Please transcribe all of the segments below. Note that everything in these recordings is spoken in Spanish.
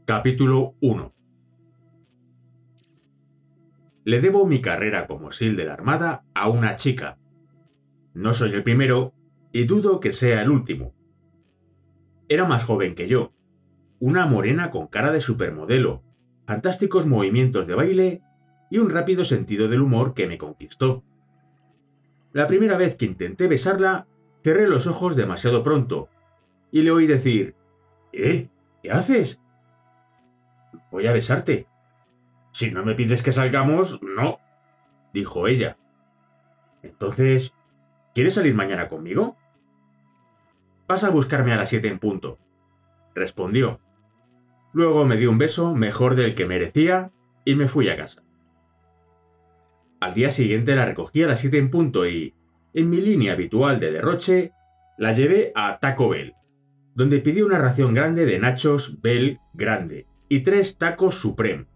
Capítulo 1. Le debo mi carrera como SEAL de la Armada a una chica. No soy el primero y dudo que sea el último. Era más joven que yo, una morena con cara de supermodelo, fantásticos movimientos de baile y un rápido sentido del humor que me conquistó. La primera vez que intenté besarla, cerré los ojos demasiado pronto y le oí decir: ¿Qué haces? Voy a besarte. Si no me pides que salgamos, no, dijo ella. Entonces, ¿quieres salir mañana conmigo? Pasa a buscarme a las 7 en punto, respondió. Luego me dio un beso mejor del que merecía y me fui a casa. Al día siguiente la recogí a las 7 en punto y, en mi línea habitual de derroche, la llevé a Taco Bell, donde pidió una ración grande de nachos Bell grande y 3 tacos Supreme.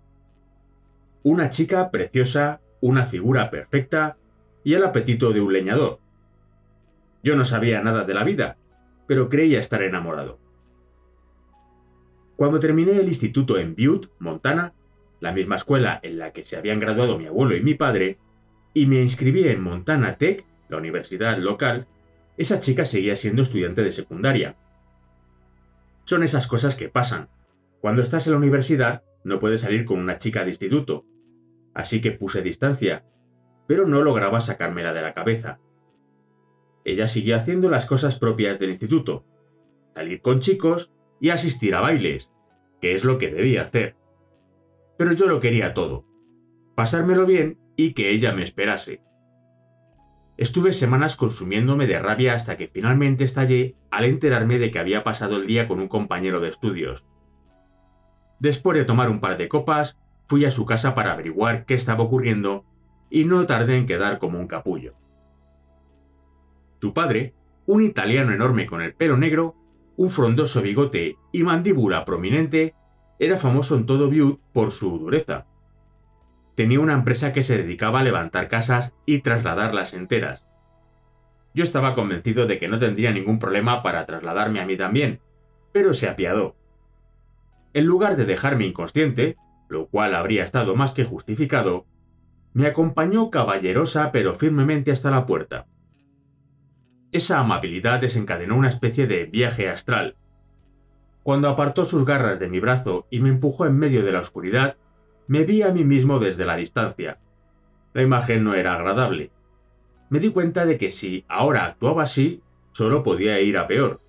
Una chica preciosa, una figura perfecta y el apetito de un leñador. Yo no sabía nada de la vida, pero creía estar enamorado. Cuando terminé el instituto en Butte, Montana, la misma escuela en la que se habían graduado mi abuelo y mi padre, y me inscribí en Montana Tech, la universidad local, esa chica seguía siendo estudiante de secundaria. Son esas cosas que pasan. Cuando estás en la universidad, no puedes salir con una chica de instituto. Así que puse distancia, pero no lograba sacármela de la cabeza. Ella seguía haciendo las cosas propias del instituto: salir con chicos y asistir a bailes, que es lo que debía hacer. Pero yo lo quería todo: pasármelo bien y que ella me esperase. Estuve semanas consumiéndome de rabia hasta que finalmente estallé al enterarme de que había pasado el día con un compañero de estudios. Después de tomar un par de copas, fui a su casa para averiguar qué estaba ocurriendo y no tardé en quedar como un capullo. Su padre, un italiano enorme con el pelo negro, un frondoso bigote y mandíbula prominente, era famoso en todo Butte por su dureza. Tenía una empresa que se dedicaba a levantar casas y trasladarlas enteras. Yo estaba convencido de que no tendría ningún problema para trasladarme a mí también, pero se apiadó. En lugar de dejarme inconsciente, lo cual habría estado más que justificado, me acompañó caballerosa pero firmemente hasta la puerta. Esa amabilidad desencadenó una especie de viaje astral. Cuando apartó sus garras de mi brazo y me empujó en medio de la oscuridad, me vi a mí mismo desde la distancia. La imagen no era agradable. Me di cuenta de que si ahora actuaba así, solo podía ir a peor.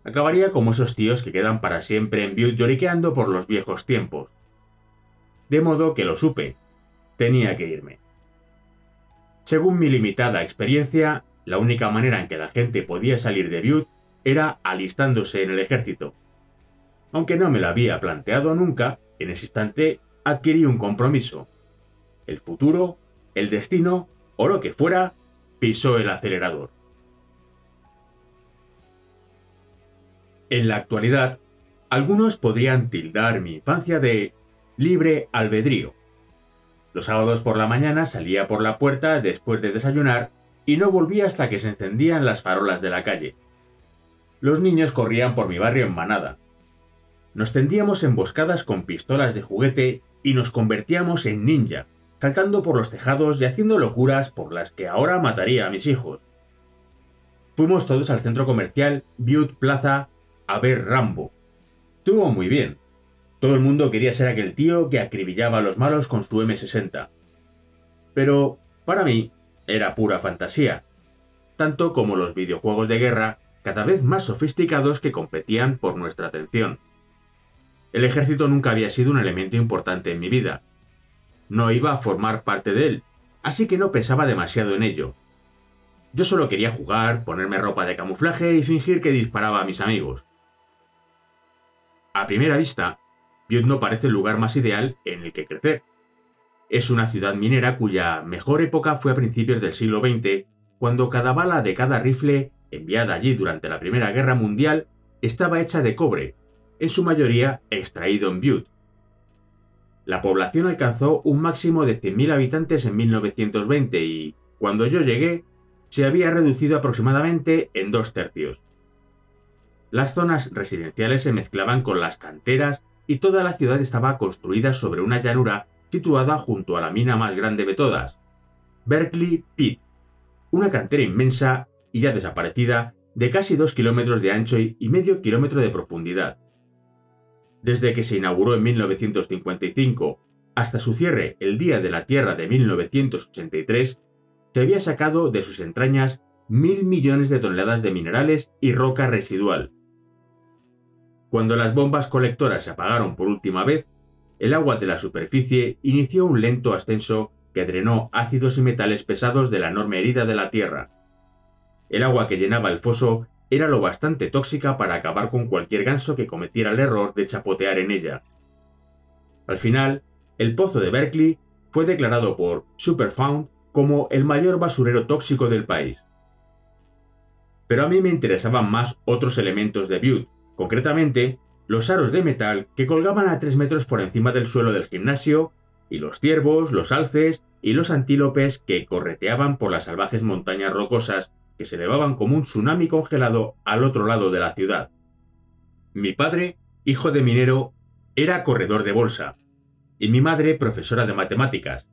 Acabaría como esos tíos que quedan para siempre en Butte lloriqueando por los viejos tiempos. De modo que lo supe. Tenía que irme. Según mi limitada experiencia, la única manera en que la gente podía salir de Butte era alistándose en el ejército. Aunque no me lo había planteado nunca, en ese instante adquirí un compromiso. El futuro, el destino o lo que fuera, pisó el acelerador. En la actualidad, algunos podrían tildar mi infancia de libre albedrío. Los sábados por la mañana salía por la puerta después de desayunar y no volvía hasta que se encendían las farolas de la calle. Los niños corrían por mi barrio en manada. Nos tendíamos emboscadas con pistolas de juguete y nos convertíamos en ninja, saltando por los tejados y haciendo locuras por las que ahora mataría a mis hijos. Fuimos todos al centro comercial Butte Plaza a ver Rambo. Estuvo muy bien. Todo el mundo quería ser aquel tío que acribillaba a los malos con su M60. Pero, para mí, era pura fantasía, tanto como los videojuegos de guerra cada vez más sofisticados que competían por nuestra atención. El ejército nunca había sido un elemento importante en mi vida. No iba a formar parte de él, así que no pensaba demasiado en ello. Yo solo quería jugar, ponerme ropa de camuflaje y fingir que disparaba a mis amigos. A primera vista, Butte no parece el lugar más ideal en el que crecer. Es una ciudad minera cuya mejor época fue a principios del siglo XX, cuando cada bala de cada rifle enviada allí durante la Primera Guerra Mundial estaba hecha de cobre, en su mayoría extraído en Butte. La población alcanzó un máximo de 100.000 habitantes en 1920 y, cuando yo llegué, se había reducido aproximadamente en 2/3. Las zonas residenciales se mezclaban con las canteras y toda la ciudad estaba construida sobre una llanura situada junto a la mina más grande de todas, Berkeley Pit, una cantera inmensa y ya desaparecida de casi 2 kilómetros de ancho y medio kilómetro de profundidad. Desde que se inauguró en 1955 hasta su cierre el Día de la Tierra de 1983, se había sacado de sus entrañas 1.000 millones de toneladas de minerales y roca residual. Cuando las bombas colectoras se apagaron por última vez, el agua de la superficie inició un lento ascenso que drenó ácidos y metales pesados de la enorme herida de la Tierra. El agua que llenaba el foso era lo bastante tóxica para acabar con cualquier ganso que cometiera el error de chapotear en ella. Al final, el pozo de Berkeley fue declarado por Superfund como el mayor basurero tóxico del país. Pero a mí me interesaban más otros elementos de Butte, concretamente los aros de metal que colgaban a 3 metros por encima del suelo del gimnasio, y los ciervos, los alces y los antílopes que correteaban por las salvajes montañas rocosas que se elevaban como un tsunami congelado al otro lado de la ciudad. Mi padre, hijo de minero, era corredor de bolsa, y mi madre profesora de matemáticas.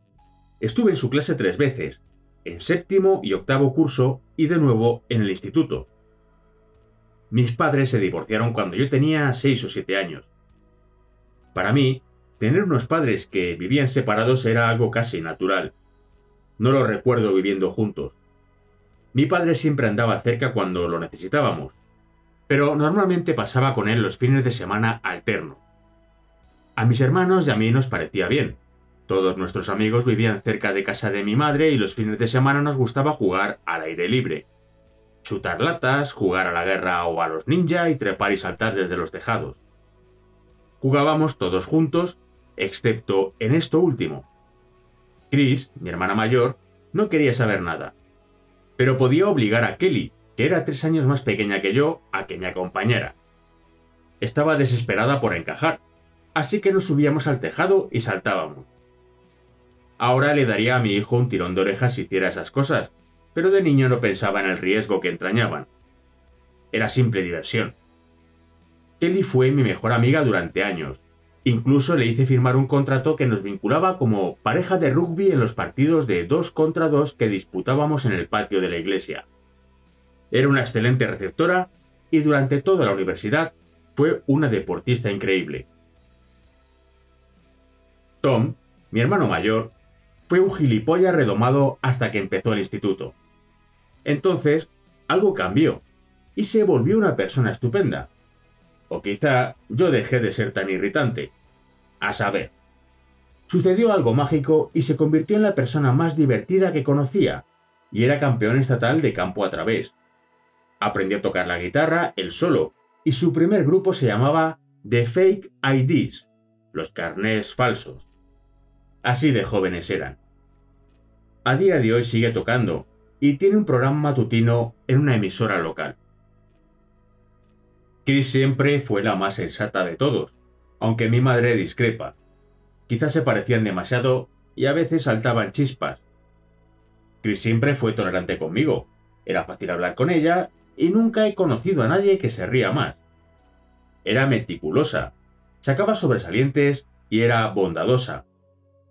Estuve en su clase 3 veces, en 7º y 8º curso y de nuevo en el instituto. Mis padres se divorciaron cuando yo tenía 6 o 7 años. Para mí, tener unos padres que vivían separados era algo casi natural. No los recuerdo viviendo juntos. Mi padre siempre andaba cerca cuando lo necesitábamos, pero normalmente pasaba con él los fines de semana alternos. A mis hermanos y a mí nos parecía bien. Todos nuestros amigos vivían cerca de casa de mi madre y los fines de semana nos gustaba jugar al aire libre. Chutar latas, jugar a la guerra o a los ninja y trepar y saltar desde los tejados. Jugábamos todos juntos, excepto en esto último. Chris, mi hermana mayor, no quería saber nada, pero podía obligar a Kelly, que era 3 años más pequeña que yo, a que me acompañara. Estaba desesperada por encajar, así que nos subíamos al tejado y saltábamos. Ahora le daría a mi hijo un tirón de orejas si hiciera esas cosas, pero de niño no pensaba en el riesgo que entrañaban. Era simple diversión. Kelly fue mi mejor amiga durante años. Incluso le hice firmar un contrato que nos vinculaba como pareja de rugby en los partidos de 2 contra 2 que disputábamos en el patio de la iglesia. Era una excelente receptora y durante toda la universidad fue una deportista increíble. Tom, mi hermano mayor, fue un gilipollas redomado hasta que empezó el instituto. Entonces, algo cambió y se volvió una persona estupenda. O quizá yo dejé de ser tan irritante. A saber. Sucedió algo mágico y se convirtió en la persona más divertida que conocía, y era campeón estatal de campo a través. Aprendió a tocar la guitarra él solo, y su primer grupo se llamaba The Fake IDs, los carnés falsos. Así de jóvenes eran. A día de hoy sigue tocando, y tiene un programa matutino en una emisora local. Chris siempre fue la más sensata de todos, aunque mi madre discrepa. Quizás se parecían demasiado y a veces saltaban chispas. Chris siempre fue tolerante conmigo, era fácil hablar con ella y nunca he conocido a nadie que se ría más. Era meticulosa, sacaba sobresalientes y era bondadosa,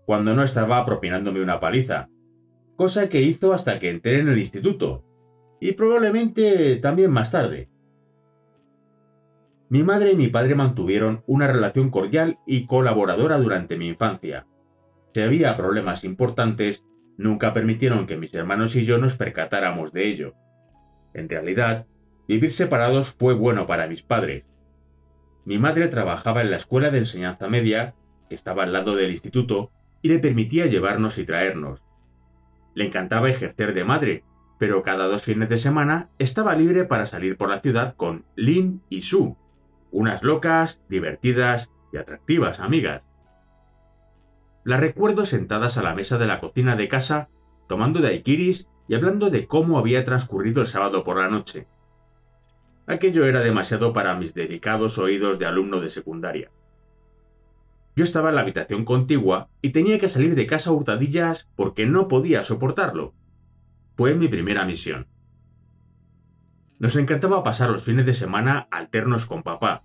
cuando no estaba propinándome una paliza, cosa que hizo hasta que entré en el instituto, y probablemente también más tarde. Mi madre y mi padre mantuvieron una relación cordial y colaboradora durante mi infancia. Si había problemas importantes, nunca permitieron que mis hermanos y yo nos percatáramos de ello. En realidad, vivir separados fue bueno para mis padres. Mi madre trabajaba en la escuela de enseñanza media, que estaba al lado del instituto, y le permitía llevarnos y traernos. Le encantaba ejercer de madre, pero cada 2 fines de semana estaba libre para salir por la ciudad con Lynn y Sue, unas locas, divertidas y atractivas amigas. Las recuerdo sentadas a la mesa de la cocina de casa, tomando daiquiris y hablando de cómo había transcurrido el sábado por la noche. Aquello era demasiado para mis delicados oídos de alumno de secundaria. Yo estaba en la habitación contigua y tenía que salir de casa a hurtadillas porque no podía soportarlo. Fue mi primera misión. Nos encantaba pasar los fines de semana alternos con papá.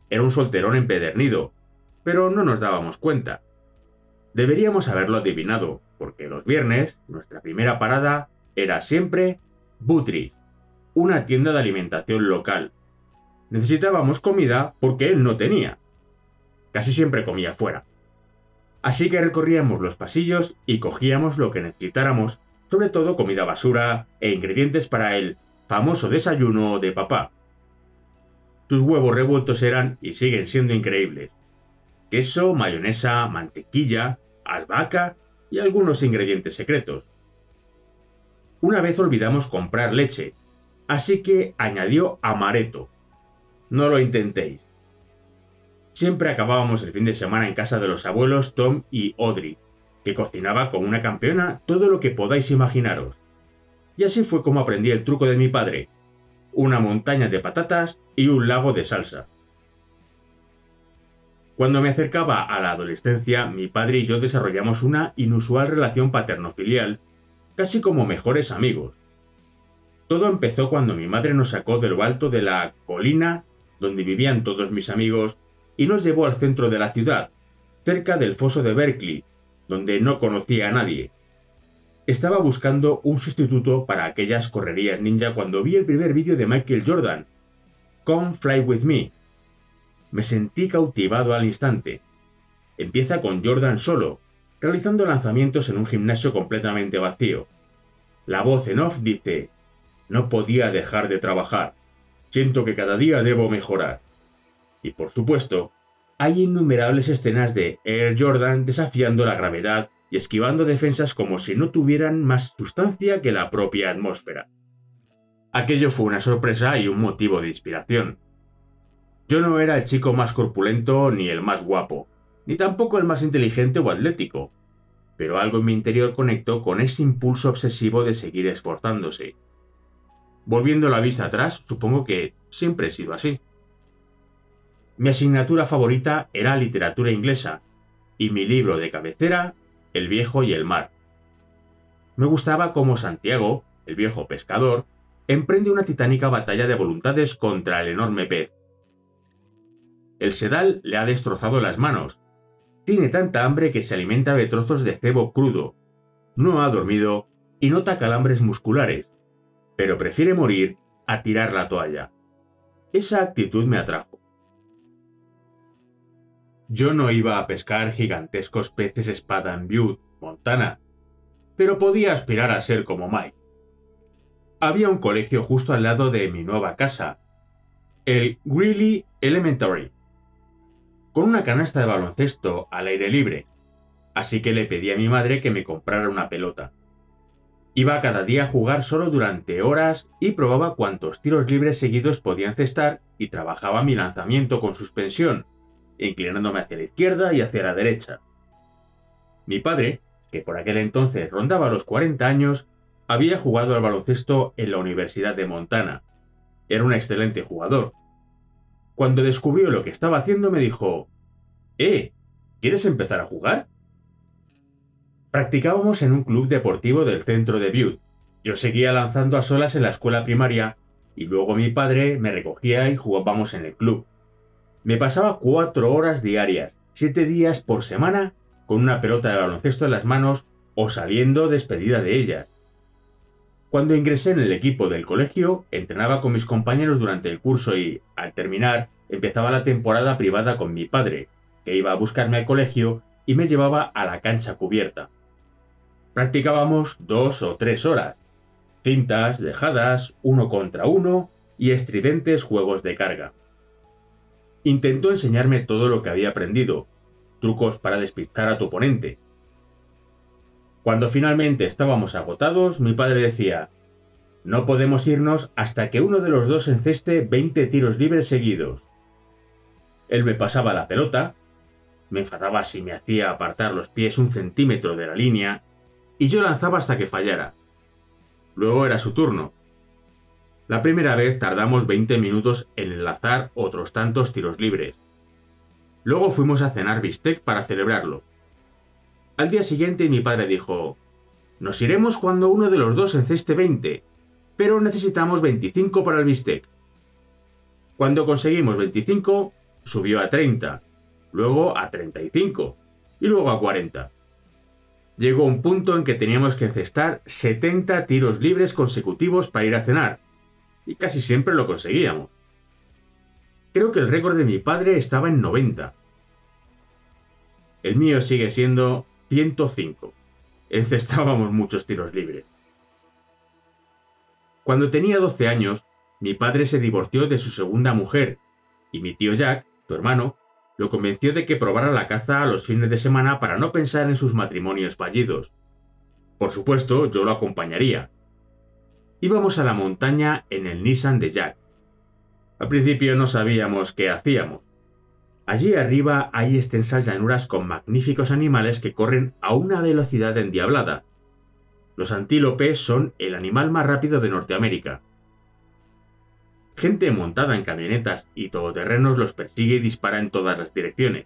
Era un solterón empedernido, pero no nos dábamos cuenta. Deberíamos haberlo adivinado, porque los viernes nuestra primera parada era siempre Buttery, una tienda de alimentación local. Necesitábamos comida porque él no tenía. Casi siempre comía fuera. Así que recorríamos los pasillos y cogíamos lo que necesitáramos, sobre todo comida basura e ingredientes para el famoso desayuno de papá. Sus huevos revueltos eran y siguen siendo increíbles. Queso, mayonesa, mantequilla, albahaca y algunos ingredientes secretos. Una vez olvidamos comprar leche, así que añadió amaretto. No lo intentéis. Siempre acabábamos el fin de semana en casa de los abuelos Tom y Audrey, que cocinaba como una campeona todo lo que podáis imaginaros. Y así fue como aprendí el truco de mi padre: una montaña de patatas y un lago de salsa. Cuando me acercaba a la adolescencia, mi padre y yo desarrollamos una inusual relación paterno-filial, casi como mejores amigos. Todo empezó cuando mi madre nos sacó de lo alto de la colina donde vivían todos mis amigos y nos llevó al centro de la ciudad, cerca del foso de Berkeley, donde no conocía a nadie. Estaba buscando un sustituto para aquellas correrías ninja cuando vi el primer vídeo de Michael Jordan, Come Fly With Me. Me sentí cautivado al instante. Empieza con Jordan solo, realizando lanzamientos en un gimnasio completamente vacío. La voz en off dice: no podía dejar de trabajar. Siento que cada día debo mejorar. Y por supuesto, hay innumerables escenas de Air Jordan desafiando la gravedad y esquivando defensas como si no tuvieran más sustancia que la propia atmósfera. Aquello fue una sorpresa y un motivo de inspiración. Yo no era el chico más corpulento ni el más guapo, ni tampoco el más inteligente o atlético, pero algo en mi interior conectó con ese impulso obsesivo de seguir esforzándose. Volviendo la vista atrás, supongo que siempre he sido así. Mi asignatura favorita era literatura inglesa, y mi libro de cabecera, El viejo y el mar. Me gustaba cómo Santiago, el viejo pescador, emprende una titánica batalla de voluntades contra el enorme pez. El sedal le ha destrozado las manos. Tiene tanta hambre que se alimenta de trozos de cebo crudo. No ha dormido y nota calambres musculares, pero prefiere morir a tirar la toalla. Esa actitud me atrajo. Yo no iba a pescar gigantescos peces espada en Butte, Montana, pero podía aspirar a ser como Mike. Había un colegio justo al lado de mi nueva casa, el Greeley Elementary, con una canasta de baloncesto al aire libre, así que le pedí a mi madre que me comprara una pelota. Iba cada día a jugar solo durante horas y probaba cuántos tiros libres seguidos podía encestar y trabajaba mi lanzamiento con suspensión, inclinándome hacia la izquierda y hacia la derecha. Mi padre, que por aquel entonces rondaba los 40 años, había jugado al baloncesto en la Universidad de Montana. Era un excelente jugador. Cuando descubrió lo que estaba haciendo me dijo: ¿quieres empezar a jugar? Practicábamos en un club deportivo del centro de Butte. Yo seguía lanzando a solas en la escuela primaria y luego mi padre me recogía y jugábamos en el club. Me pasaba 4 horas diarias, 7 días por semana, con una pelota de baloncesto en las manos o saliendo despedida de ellas. Cuando ingresé en el equipo del colegio, entrenaba con mis compañeros durante el curso y, al terminar, empezaba la temporada privada con mi padre, que iba a buscarme al colegio y me llevaba a la cancha cubierta. Practicábamos 2 o 3 horas, fintas, dejadas, 1 contra 1 y estridentes juegos de carga. Intentó enseñarme todo lo que había aprendido, trucos para despistar a tu oponente. Cuando finalmente estábamos agotados, mi padre decía: no podemos irnos hasta que uno de los dos enceste 20 tiros libres seguidos. Él me pasaba la pelota, me enfadaba si me hacía apartar los pies 1 centímetro de la línea, y yo lanzaba hasta que fallara. Luego era su turno. La primera vez tardamos 20 minutos en enlazar otros tantos tiros libres. Luego fuimos a cenar bistec para celebrarlo. Al día siguiente mi padre dijo: nos iremos cuando uno de los dos enceste 20, pero necesitamos 25 para el bistec. Cuando conseguimos 25, subió a 30, luego a 35 y luego a 40. Llegó un punto en que teníamos que encestar 70 tiros libres consecutivos para ir a cenar, y casi siempre lo conseguíamos. Creo que el récord de mi padre estaba en 90. El mío sigue siendo 105. Encestábamos muchos tiros libres. Cuando tenía 12 años, mi padre se divorció de su segunda mujer, y mi tío Jack, su hermano, lo convenció de que probara la caza a los fines de semana para no pensar en sus matrimonios fallidos. Por supuesto, yo lo acompañaría. Íbamos a la montaña en el Nissan de Jack. Al principio no sabíamos qué hacíamos. Allí arriba hay extensas llanuras con magníficos animales que corren a una velocidad endiablada. Los antílopes son el animal más rápido de Norteamérica. Gente montada en camionetas y todoterrenos los persigue y dispara en todas las direcciones.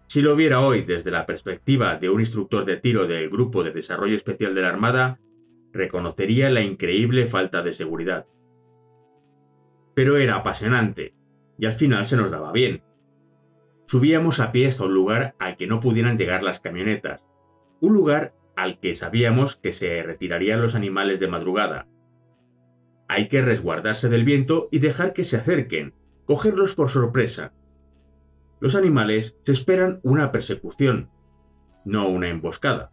Si lo viera hoy desde la perspectiva de un instructor de tiro del Grupo de Desarrollo Especial de la Armada, reconocería la increíble falta de seguridad. Pero era apasionante, y al final se nos daba bien. Subíamos a pie hasta un lugar al que no pudieran llegar las camionetas, un lugar al que sabíamos que se retirarían los animales de madrugada. Hay que resguardarse del viento y dejar que se acerquen, cogerlos por sorpresa. Los animales se esperan una persecución, no una emboscada.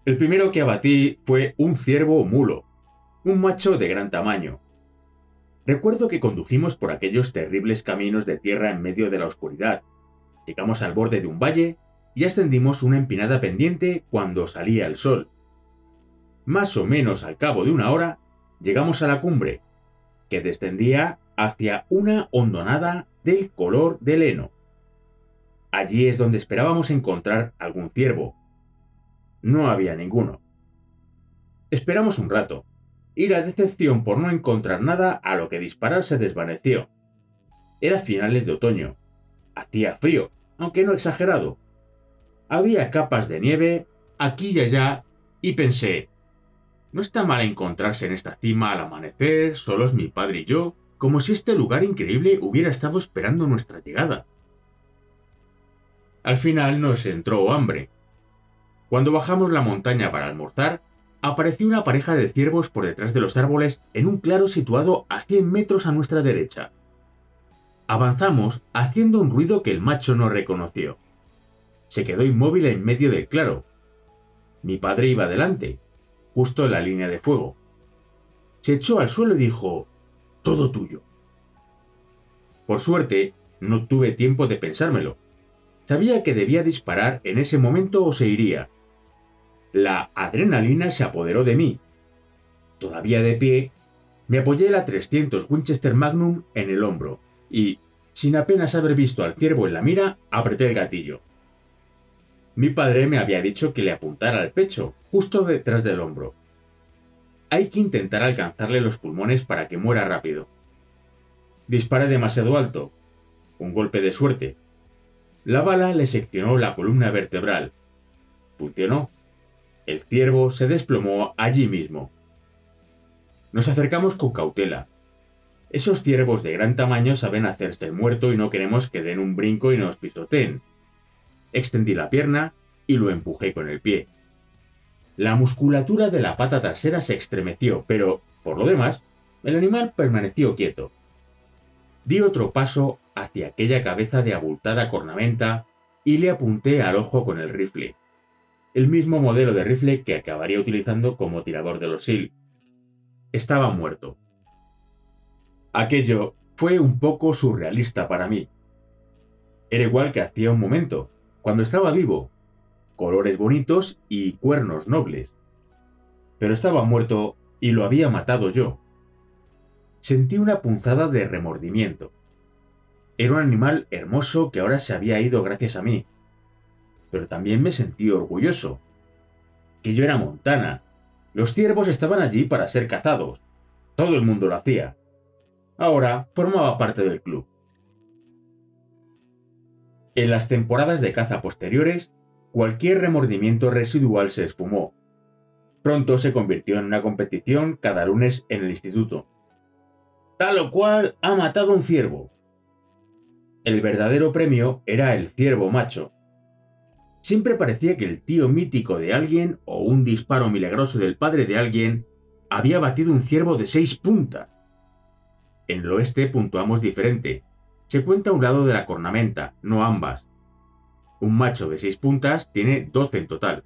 El primero que abatí fue un ciervo mulo, un macho de gran tamaño. Recuerdo que condujimos por aquellos terribles caminos de tierra en medio de la oscuridad. Llegamos al borde de un valle y ascendimos una empinada pendiente cuando salía el sol. Más o menos al cabo de una hora, llegamos a la cumbre, que descendía hacia una hondonada del color del heno. Allí es donde esperábamos encontrar algún ciervo. No había ninguno. Esperamos un rato, y la decepción por no encontrar nada a lo que disparar se desvaneció. Era finales de otoño. Hacía frío, aunque no exagerado. Había capas de nieve aquí y allá, y pensé, no está mal encontrarse en esta cima al amanecer, solos mi padre y yo, como si este lugar increíble hubiera estado esperando nuestra llegada. Al final nos entró hambre. Cuando bajamos la montaña para almorzar, apareció una pareja de ciervos por detrás de los árboles en un claro situado a 100 metros a nuestra derecha. Avanzamos haciendo un ruido que el macho no reconoció. Se quedó inmóvil en medio del claro. Mi padre iba delante, justo en la línea de fuego. Se echó al suelo y dijo, «Todo tuyo». Por suerte, no tuve tiempo de pensármelo. Sabía que debía disparar en ese momento o se iría. La adrenalina se apoderó de mí. Todavía de pie, me apoyé la 300 Winchester Magnum en el hombro y, sin apenas haber visto al ciervo en la mira, apreté el gatillo. Mi padre me había dicho que le apuntara al pecho, justo detrás del hombro. Hay que intentar alcanzarle los pulmones para que muera rápido. Disparé demasiado alto. Un golpe de suerte. La bala le seccionó la columna vertebral. Funcionó. El ciervo se desplomó allí mismo. Nos acercamos con cautela. Esos ciervos de gran tamaño saben hacerse el muerto y no queremos que den un brinco y nos pisoteen. Extendí la pierna y lo empujé con el pie. La musculatura de la pata trasera se estremeció, pero, por lo demás, el animal permaneció quieto. Di otro paso hacia aquella cabeza de abultada cornamenta y le apunté al ojo con el rifle. El mismo modelo de rifle que acabaría utilizando como tirador de los SEAL. Estaba muerto. Aquello fue un poco surrealista para mí. Era igual que hacía un momento, cuando estaba vivo. Colores bonitos y cuernos nobles. Pero estaba muerto y lo había matado yo. Sentí una punzada de remordimiento. Era un animal hermoso que ahora se había ido gracias a mí. Pero también me sentí orgulloso. Que yo era Montana. Los ciervos estaban allí para ser cazados. Todo el mundo lo hacía. Ahora formaba parte del club. En las temporadas de caza posteriores, cualquier remordimiento residual se esfumó. Pronto se convirtió en una competición cada lunes en el instituto. Tal o cual ha matado un ciervo. El verdadero premio era el ciervo macho. Siempre parecía que el tío mítico de alguien o un disparo milagroso del padre de alguien había batido un ciervo de 6 puntas. En el oeste puntuamos diferente. Se cuenta un lado de la cornamenta, no ambas. Un macho de 6 puntas tiene 12 en total.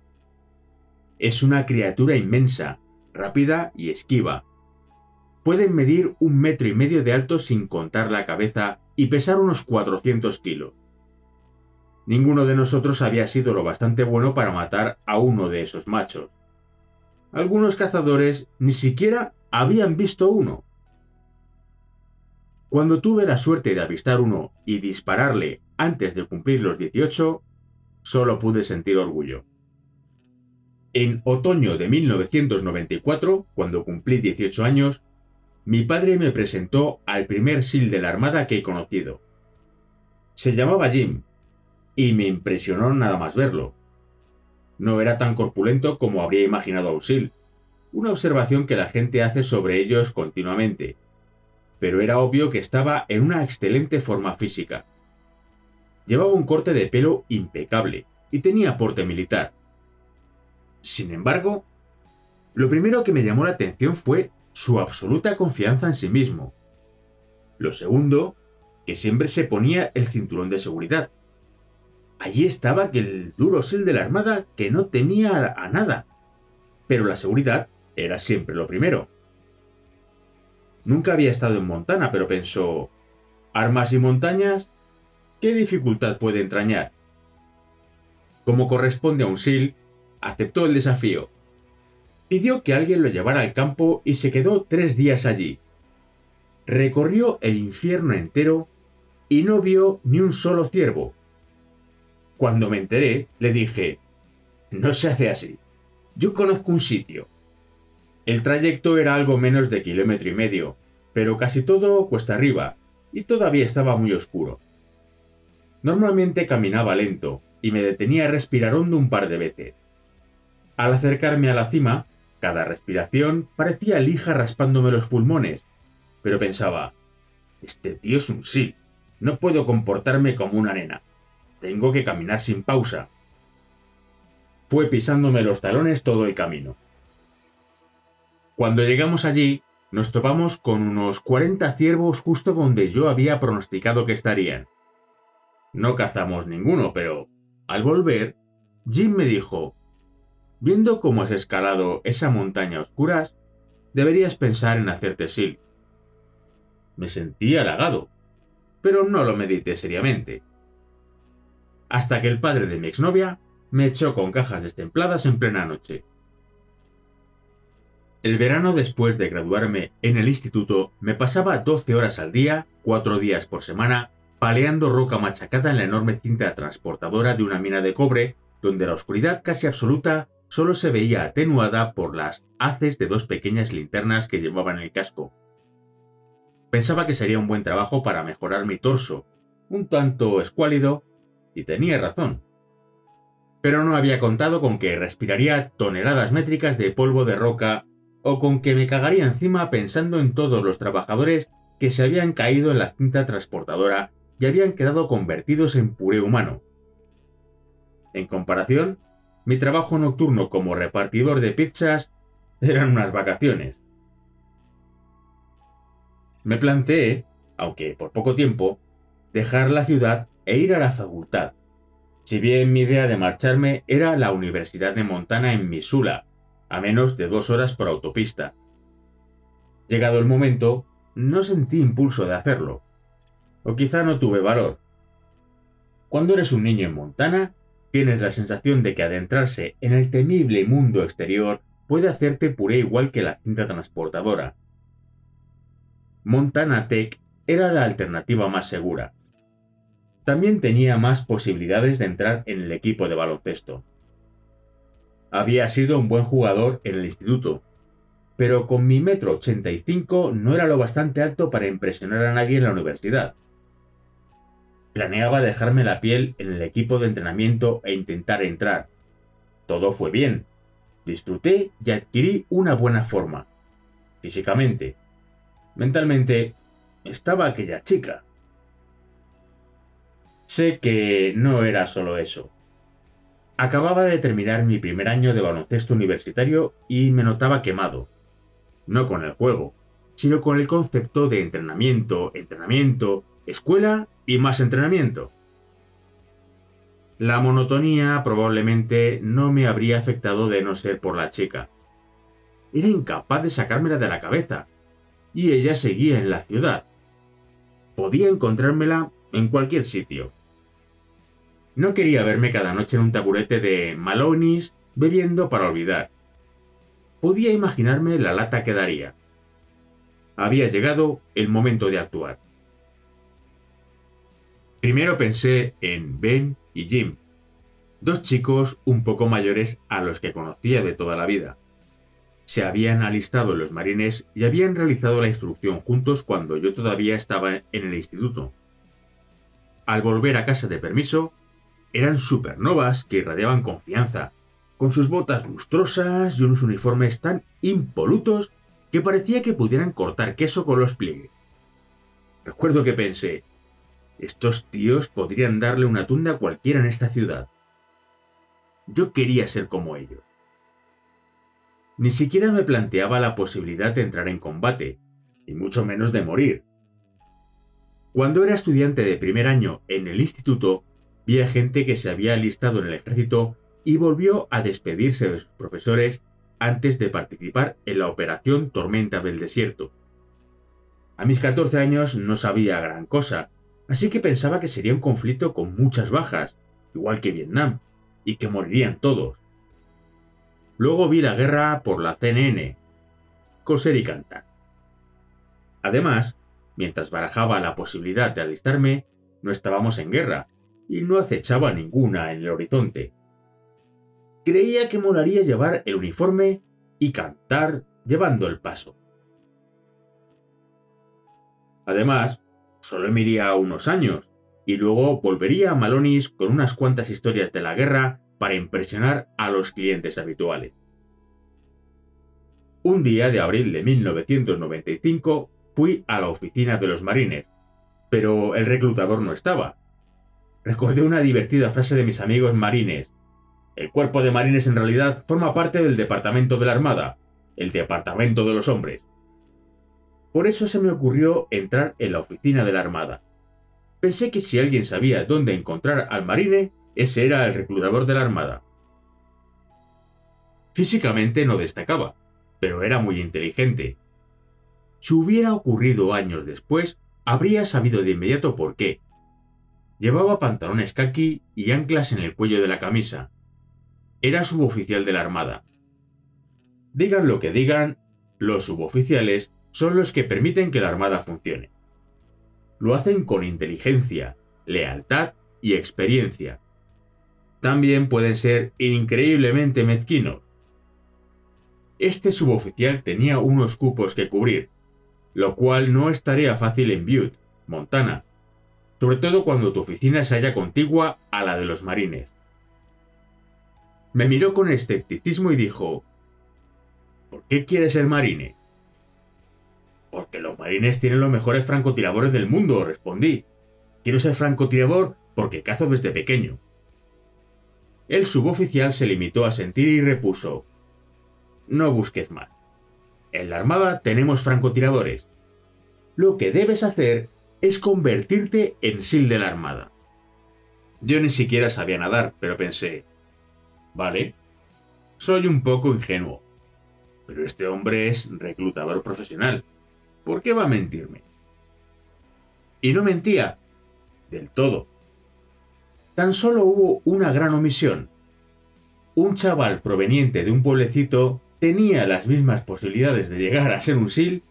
Es una criatura inmensa, rápida y esquiva. Pueden medir 1,5 metros de alto sin contar la cabeza y pesar unos 400 kilos. Ninguno de nosotros había sido lo bastante bueno para matar a uno de esos machos. Algunos cazadores ni siquiera habían visto uno. Cuando tuve la suerte de avistar uno y dispararle antes de cumplir los 18, solo pude sentir orgullo. En otoño de 1994, cuando cumplí 18 años, mi padre me presentó al primer SEAL de la Armada que he conocido. Se llamaba Jim, y me impresionó nada más verlo. No era tan corpulento como habría imaginado a un SEAL, una observación que la gente hace sobre ellos continuamente, pero era obvio que estaba en una excelente forma física. Llevaba un corte de pelo impecable y tenía porte militar. Sin embargo, lo primero que me llamó la atención fue su absoluta confianza en sí mismo. Lo segundo, que siempre se ponía el cinturón de seguridad. Allí estaba el duro SEAL de la Armada que no temía a nada. Pero la seguridad era siempre lo primero. Nunca había estado en Montana, pero pensó, ¿armas y montañas? ¿Qué dificultad puede entrañar? Como corresponde a un SEAL, aceptó el desafío. Pidió que alguien lo llevara al campo y se quedó 3 días allí. Recorrió el infierno entero y no vio ni un solo ciervo. Cuando me enteré, le dije, no se hace así. Yo conozco un sitio. El trayecto era algo menos de 1,5 km, pero casi todo cuesta arriba, y todavía estaba muy oscuro. Normalmente caminaba lento, y me detenía a respirar hondo un par de veces. Al acercarme a la cima, cada respiración parecía lija raspándome los pulmones, pero pensaba, este tío es un SEAL, no puedo comportarme como una nena. Tengo que caminar sin pausa. Fue pisándome los talones todo el camino. Cuando llegamos allí, nos topamos con unos 40 ciervos justo donde yo había pronosticado que estarían. No cazamos ninguno, pero al volver, Jim me dijo, viendo cómo has escalado esa montaña a oscuras, deberías pensar en hacerte SEAL. Me sentí halagado, pero no lo medité seriamente. Hasta que el padre de mi exnovia me echó con cajas destempladas en plena noche. El verano después de graduarme en el instituto me pasaba 12 horas al día, 4 días por semana, paleando roca machacada en la enorme cinta transportadora de una mina de cobre, donde la oscuridad casi absoluta solo se veía atenuada por las haces de 2 pequeñas linternas que llevaba en el casco. Pensaba que sería un buen trabajo para mejorar mi torso, un tanto escuálido, y tenía razón. Pero no había contado con que respiraría toneladas métricas de polvo de roca o con que me cagaría encima pensando en todos los trabajadores que se habían caído en la cinta transportadora y habían quedado convertidos en puré humano. En comparación, mi trabajo nocturno como repartidor de pizzas eran unas vacaciones. Me planteé, aunque por poco tiempo, dejar la ciudad e ir a la facultad. Si bien mi idea de marcharme era la Universidad de Montana en Missoula, a menos de 2 horas por autopista. Llegado el momento, no sentí impulso de hacerlo. O quizá no tuve valor. Cuando eres un niño en Montana, tienes la sensación de que adentrarse en el temible mundo exterior puede hacerte puré igual que la cinta transportadora. Montana Tech era la alternativa más segura. También tenía más posibilidades de entrar en el equipo de baloncesto. Había sido un buen jugador en el instituto, pero con mi 1,85 m no era lo bastante alto para impresionar a nadie en la universidad. Planeaba dejarme la piel en el equipo de entrenamiento e intentar entrar. Todo fue bien. Disfruté y adquirí una buena forma. Físicamente. Mentalmente, estaba aquella chica. Sé que no era solo eso. Acababa de terminar mi primer año de baloncesto universitario y me notaba quemado. No con el juego, sino con el concepto de entrenamiento, entrenamiento, escuela y más entrenamiento. La monotonía probablemente no me habría afectado de no ser por la chica. Era incapaz de sacármela de la cabeza, y ella seguía en la ciudad. Podía encontrármela en cualquier sitio. No quería verme cada noche en un taburete de Malonis bebiendo para olvidar. Podía imaginarme la lata que daría. Había llegado el momento de actuar. Primero pensé en Ben y Jim, dos chicos un poco mayores a los que conocía de toda la vida. Se habían alistado en los marines y habían realizado la instrucción juntos cuando yo todavía estaba en el instituto. Al volver a casa de permiso, eran supernovas que irradiaban confianza, con sus botas lustrosas y unos uniformes tan impolutos que parecía que pudieran cortar queso con los pliegues. Recuerdo que pensé, estos tíos podrían darle una tunda a cualquiera en esta ciudad. Yo quería ser como ellos. Ni siquiera me planteaba la posibilidad de entrar en combate, y mucho menos de morir. Cuando era estudiante de primer año en el instituto, vi a gente que se había alistado en el ejército y volvió a despedirse de sus profesores antes de participar en la Operación Tormenta del Desierto. A mis 14 años no sabía gran cosa, así que pensaba que sería un conflicto con muchas bajas, igual que Vietnam, y que morirían todos. Luego vi la guerra por la CNN, coser y cantar. Además, mientras barajaba la posibilidad de alistarme, no estábamos en guerra, y no acechaba ninguna en el horizonte. Creía que molaría llevar el uniforme y cantar llevando el paso. Además, solo me iría unos años, y luego volvería a Malonis con unas cuantas historias de la guerra para impresionar a los clientes habituales. Un día de abril de 1995 fui a la oficina de los marines, pero el reclutador no estaba. Recordé una divertida frase de mis amigos marines. El cuerpo de marines en realidad forma parte del departamento de la Armada, el departamento de los hombres. Por eso se me ocurrió entrar en la oficina de la Armada. Pensé que si alguien sabía dónde encontrar al marine, ese era el reclutador de la Armada. Físicamente no destacaba, pero era muy inteligente. Si hubiera ocurrido años después, habría sabido de inmediato por qué. Llevaba pantalones caqui y anclas en el cuello de la camisa. Era suboficial de la Armada. Digan lo que digan, los suboficiales son los que permiten que la Armada funcione. Lo hacen con inteligencia, lealtad y experiencia. También pueden ser increíblemente mezquinos. Este suboficial tenía unos cupos que cubrir, lo cual no es tarea fácil en Butte, Montana, sobre todo cuando tu oficina se halla contigua a la de los marines. Me miró con escepticismo y dijo, ¿por qué quieres ser marine? Porque los marines tienen los mejores francotiradores del mundo, respondí. Quiero ser francotirador porque cazo desde pequeño. El suboficial se limitó a sentir y repuso, no busques más. En la Armada tenemos francotiradores. Lo que debes hacer es convertirte en SEAL de la Armada. Yo ni siquiera sabía nadar, pero pensé, vale, soy un poco ingenuo, pero este hombre es reclutador profesional. ¿Por qué va a mentirme? Y no mentía, del todo. Tan solo hubo una gran omisión. Un chaval proveniente de un pueblecito tenía las mismas posibilidades de llegar a ser un SEAL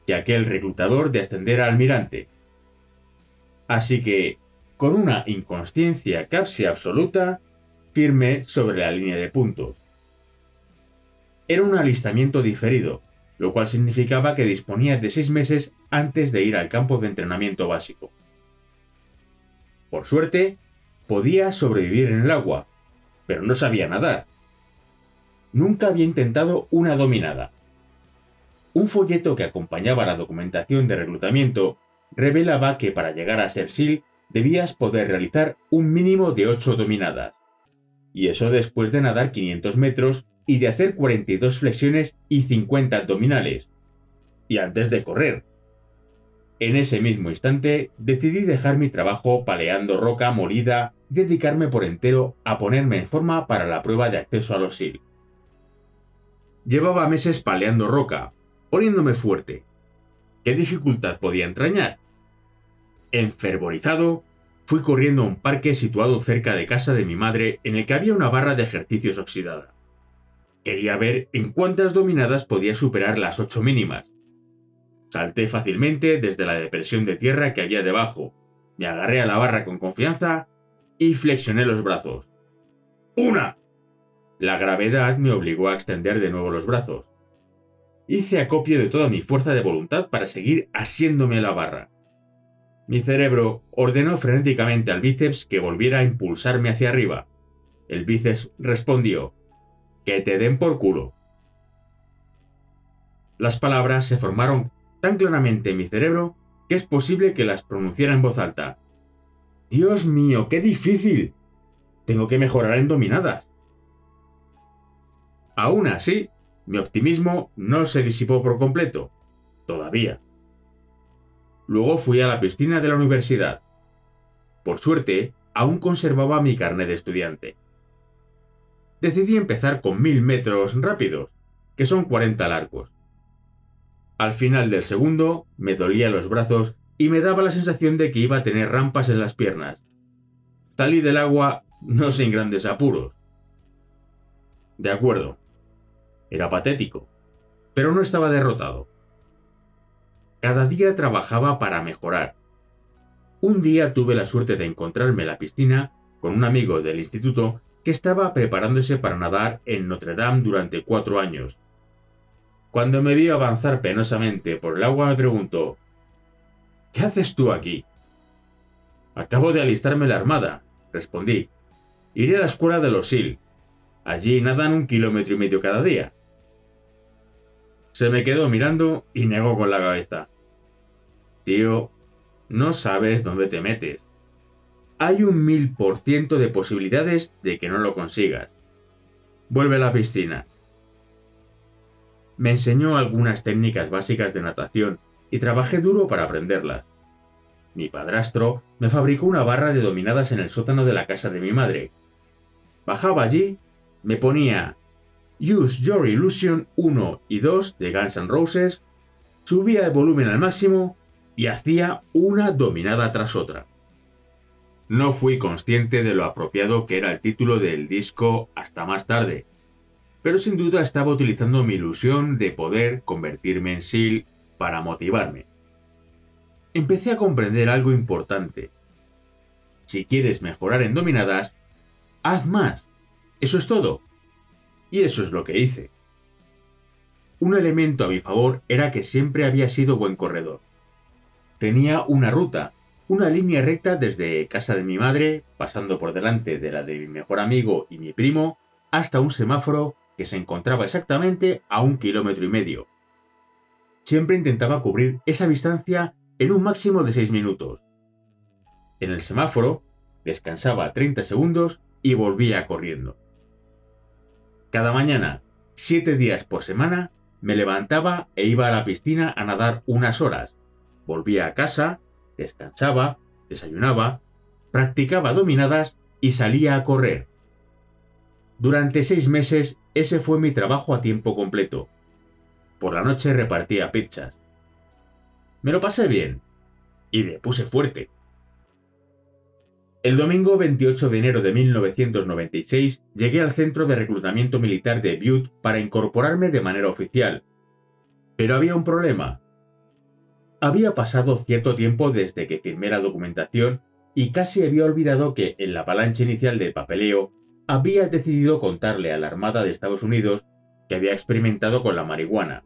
que aquel reclutador de ascender a almirante. Así que, con una inconsciencia casi absoluta, firmé sobre la línea de puntos. Era un alistamiento diferido, lo cual significaba que disponía de 6 meses antes de ir al campo de entrenamiento básico. Por suerte, podía sobrevivir en el agua, pero no sabía nadar. Nunca había intentado una dominada. Un folleto que acompañaba la documentación de reclutamiento revelaba que para llegar a ser SEAL debías poder realizar un mínimo de 8 dominadas. Y eso después de nadar 500 metros y de hacer 42 flexiones y 50 abdominales. Y antes de correr. En ese mismo instante decidí dejar mi trabajo paleando roca molida y dedicarme por entero a ponerme en forma para la prueba de acceso a los SEAL. Llevaba meses paleando roca, poniéndome fuerte. ¿Qué dificultad podía entrañar? Enfervorizado, fui corriendo a un parque situado cerca de casa de mi madre en el que había una barra de ejercicios oxidada. Quería ver en cuántas dominadas podía superar las 8 mínimas. Salté fácilmente desde la depresión de tierra que había debajo, me agarré a la barra con confianza y flexioné los brazos. ¡Una! La gravedad me obligó a extender de nuevo los brazos. Hice acopio de toda mi fuerza de voluntad para seguir asiéndome a la barra. Mi cerebro ordenó frenéticamente al bíceps que volviera a impulsarme hacia arriba. El bíceps respondió: ¡que te den por culo! Las palabras se formaron tan claramente en mi cerebro que es posible que las pronunciara en voz alta. ¡Dios mío, qué difícil! Tengo que mejorar en dominadas. Aún así, mi optimismo no se disipó por completo. Todavía. Luego fui a la piscina de la universidad. Por suerte, aún conservaba mi carnet de estudiante. Decidí empezar con 1000 metros rápidos, que son 40 largos. Al final del segundo, me dolían los brazos y me daba la sensación de que iba a tener rampas en las piernas. Salí del agua no sin grandes apuros. De acuerdo. Era patético, pero no estaba derrotado. Cada día trabajaba para mejorar. Un día tuve la suerte de encontrarme en la piscina con un amigo del instituto que estaba preparándose para nadar en Notre Dame durante 4 años. Cuando me vio avanzar penosamente por el agua me preguntó: ¿qué haces tú aquí? Acabo de alistarme en la armada, respondí. Iré a la escuela de los SEAL. Allí nadan 1,5 kilómetros cada día. Se me quedó mirando y negó con la cabeza. Tío, no sabes dónde te metes. Hay un 1000% de posibilidades de que no lo consigas. Vuelve a la piscina. Me enseñó algunas técnicas básicas de natación y trabajé duro para aprenderlas. Mi padrastro me fabricó una barra de dominadas en el sótano de la casa de mi madre. Bajaba allí, me ponía Use Your Illusion 1 y 2 de Guns N' Roses, subía el volumen al máximo y hacía una dominada tras otra. No fui consciente de lo apropiado que era el título del disco hasta más tarde, pero sin duda estaba utilizando mi ilusión de poder convertirme en SEAL para motivarme. Empecé a comprender algo importante. Si quieres mejorar en dominadas, haz más. Eso es todo. Y eso es lo que hice. Un elemento a mi favor era que siempre había sido buen corredor. Tenía una ruta, una línea recta desde casa de mi madre, pasando por delante de la de mi mejor amigo y mi primo, hasta un semáforo que se encontraba exactamente a 1,5 kilómetros. Siempre intentaba cubrir esa distancia en un máximo de 6 minutos. En el semáforo, descansaba 30 segundos y volvía corriendo. Cada mañana, 7 días por semana, me levantaba e iba a la piscina a nadar unas horas. Volvía a casa, descansaba, desayunaba, practicaba dominadas y salía a correr. Durante 6 meses ese fue mi trabajo a tiempo completo. Por la noche repartía pizzas. Me lo pasé bien y me puse fuerte. El domingo 28 de enero de 1996 llegué al centro de reclutamiento militar de Butte para incorporarme de manera oficial. Pero había un problema. Había pasado cierto tiempo desde que firmé la documentación y casi había olvidado que en la avalancha inicial del papeleo había decidido contarle a la Armada de Estados Unidos que había experimentado con la marihuana.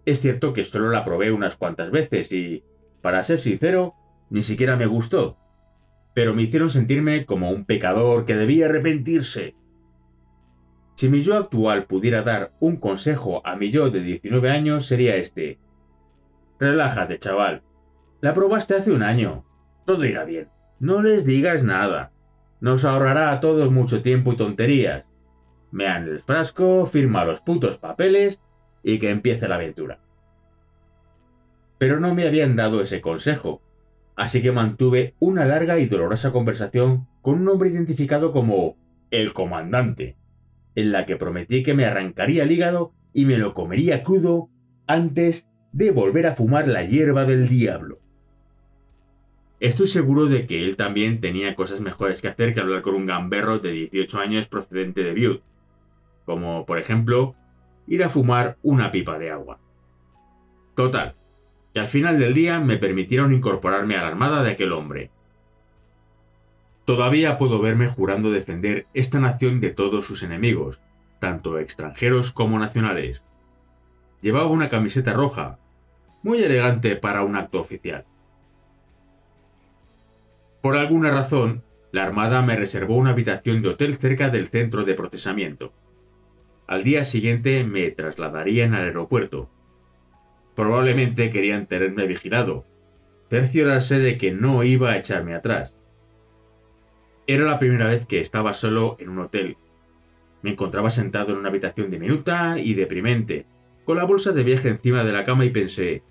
Es cierto que solo la probé unas cuantas veces y, para ser sincero, ni siquiera me gustó. Pero me hicieron sentirme como un pecador que debía arrepentirse. Si mi yo actual pudiera dar un consejo a mi yo de 19 años sería este: relájate, chaval. La probaste hace un año. Todo irá bien. No les digas nada. Nos ahorrará a todos mucho tiempo y tonterías. Mea en el frasco, firma los putos papeles y que empiece la aventura. Pero no me habían dado ese consejo, así que mantuve una larga y dolorosa conversación con un hombre identificado como el comandante, en la que prometí que me arrancaría el hígado y me lo comería crudo antes de volver a fumar la hierba del diablo. Estoy seguro de que él también tenía cosas mejores que hacer que hablar con un gamberro de 18 años procedente de Butte, como por ejemplo ir a fumar una pipa de agua. Total, que al final del día me permitieron incorporarme a la armada de aquel hombre. Todavía puedo verme jurando defender esta nación de todos sus enemigos, tanto extranjeros como nacionales. Llevaba una camiseta roja, muy elegante para un acto oficial. Por alguna razón, la Armada me reservó una habitación de hotel cerca del centro de procesamiento. Al día siguiente me trasladarían al aeropuerto. Probablemente querían tenerme vigilado, cerciorarse de que no iba a echarme atrás. Era la primera vez que estaba solo en un hotel. Me encontraba sentado en una habitación diminuta y deprimente, con la bolsa de viaje encima de la cama y pensé,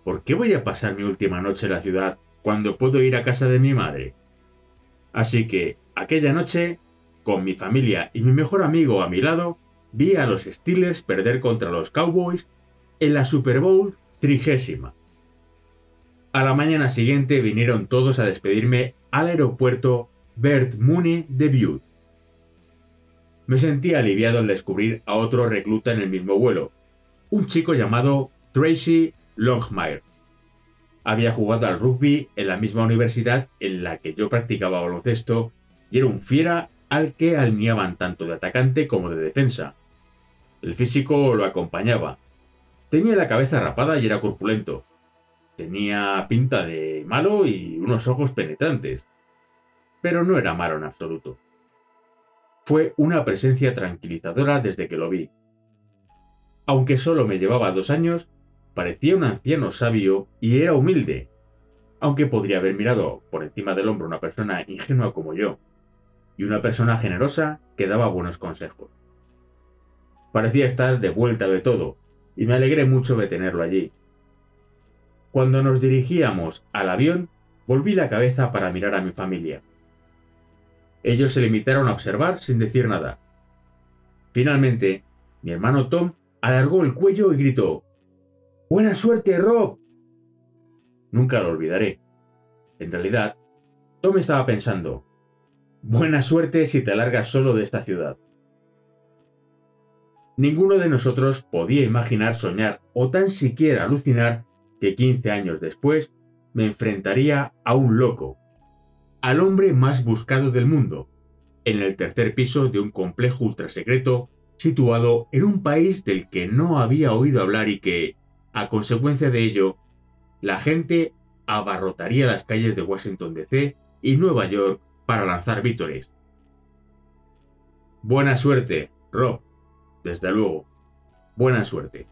¿por qué voy a pasar mi última noche en la ciudad cuando puedo ir a casa de mi madre? Así que, aquella noche, con mi familia y mi mejor amigo a mi lado, vi a los Steelers perder contra los Cowboys en la Super Bowl 30. A la mañana siguiente vinieron todos a despedirme al aeropuerto Bert Mooney de Butte. Me sentí aliviado al descubrir a otro recluta en el mismo vuelo, un chico llamado Tracy Longmire. Había jugado al rugby en la misma universidad en la que yo practicaba baloncesto y era un fiera al que alineaban tanto de atacante como de defensa. El físico lo acompañaba. Tenía la cabeza rapada y era corpulento. Tenía pinta de malo y unos ojos penetrantes. Pero no era malo en absoluto. Fue una presencia tranquilizadora desde que lo vi. Aunque solo me llevaba 2 años, parecía un anciano sabio y era humilde, aunque podría haber mirado por encima del hombro a una persona ingenua como yo, y una persona generosa que daba buenos consejos. Parecía estar de vuelta de todo, y me alegré mucho de tenerlo allí. Cuando nos dirigíamos al avión, volví la cabeza para mirar a mi familia. Ellos se limitaron a observar sin decir nada. Finalmente, mi hermano Tom alargó el cuello y gritó: ¡Buena suerte, Rob! Nunca lo olvidaré. En realidad, Tom estaba pensando: buena suerte si te largas solo de esta ciudad. Ninguno de nosotros podía imaginar, soñar o tan siquiera alucinar que 15 años después me enfrentaría a un loco, al hombre más buscado del mundo, en el tercer piso de un complejo ultrasecreto situado en un país del que no había oído hablar y que, a consecuencia de ello, la gente abarrotaría las calles de Washington DC y Nueva York para lanzar vítores. Buena suerte, Rob. Desde luego, buena suerte.